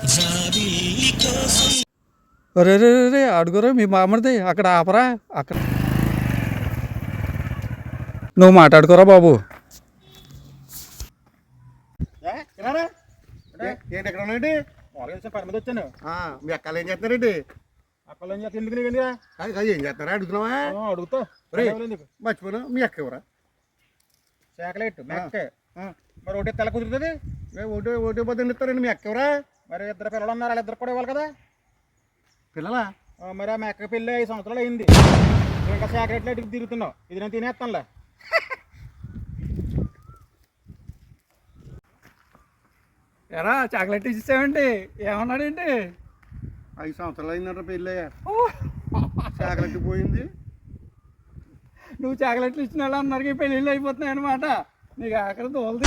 రే రే రే రే అడుగురా మీ మామడిది అక్కడ ఆపరా అక్కడ నువ్వు మాట్లాడుకోరా బాబు. ఏంటి ఎక్కడ ఉన్నాయండి? పని మీద వచ్చాను. మీ అక్కలు ఏం చేస్తున్నారండి? అక్కడ ఏం చేస్తా ఎందుకు నీకు ఏం చేస్తున్నారా అడుగుతున్నావా? అడుగుతా మర్చిపోను మీ అక్క ఎవరా? చాక్లెట్ మెక్క మరి ఒకటి తెల్ల కుదురుతుంది. ఓటే పొద్దున్న ఇస్తారండి. మీ అక్క ఎవరా? మరి ఇద్దరు పిల్లలు ఉన్నారు, వాళ్ళ ఇద్దరు కూడా ఇవ్వాలి కదా. పిల్లలా? మరి ఆ మెక్క పెళ్ళి 5 సంవత్సరాలు అయింది. ఇంకా చాక్లెట్లు అడిగి తిరుగుతున్నావు. ఇది నేను తినేస్తానులే. ఎరా చాక్లెట్ ఇచ్చేసావండి, ఏమన్నాడేంటి? 5 సంవత్సరాలు అయిందంట పెళ్ళి. చాక్లెట్ పోయింది. నువ్వు చాక్లెట్లు ఇచ్చిన వాళ్ళు అందరికీ పెళ్ళిళ్ళు అయిపోతున్నాయి అనమాట. నీకు ఆఖరి దోలు